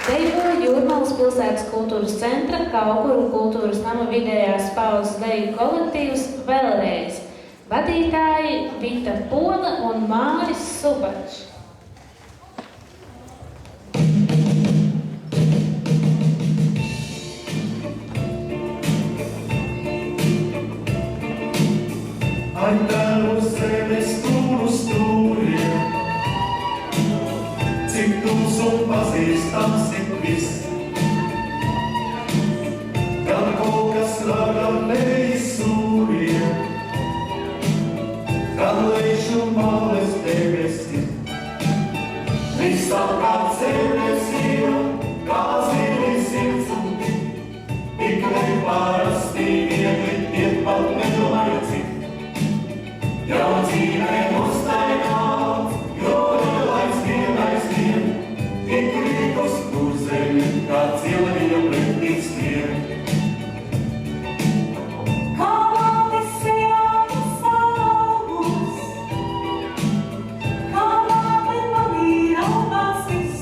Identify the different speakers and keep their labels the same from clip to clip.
Speaker 1: Dejoja Jūrmalas pilsētas kultūras centra, Kaukuru kultūras nama vidējās paudzes deju kolektīvs Vēlreiz. Vadītāji Vita Pola un Māris Subačs.
Speaker 2: Aitēlu sevis stūru stūriem, cik tūs un pazīstams ik viss. Kad kaut kas rada vējas sūriem, kad lejšu males debesi. Viss apkārt sevis ir, kā zilis sirds, tik neparasti viegli iet pat nedomājot cik. Jau dzīvē uztaigāts, jo vēl aizvien, tik rīkos kur zemi, kā cilvija pretī skrien.
Speaker 3: Kā mātes sejās augus, kā māte manī raudāsis,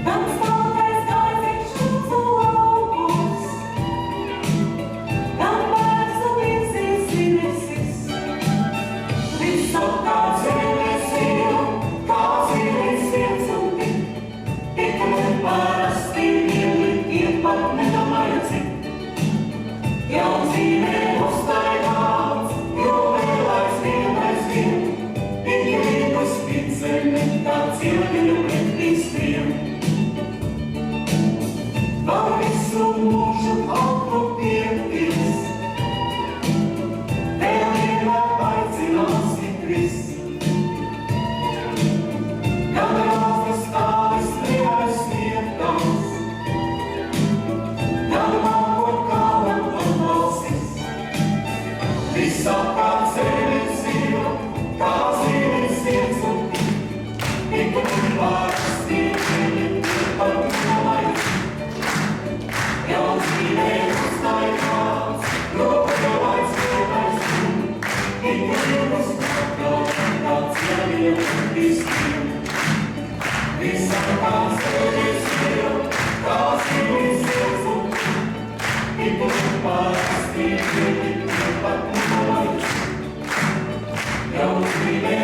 Speaker 3: tam stāvēs gaidīt šūcu laukus, tam bērns un virsīs zinesis. Viss apkārt zemes ir, kā zilis sirds un tik neparasti viegli iet pat nedomājot cik. Jau dzīvē uztaigāts, jo vēl aizvien, tik rīkos pit zemi, kā cilvija pretī skrien. Vēl visu mūžu augtu piepils, vēl vienmēr aicinās ik viss. Kad rāstas tāvis neaizsniegtams, kad mākot kālam atbalsis. Viss apkārt sevis ir, kā zilis sirds un tik neparasti viegli pat nedomājot cik. Jau dzīvē uztaigāts, jo vēl aizvien, tik rīkos atgal, kā cilvija pretī skrien. Viss apkārt sevis ir, kā zilis sirds un tik neparasti viegli pat nedomājot cik. Jau dzīvē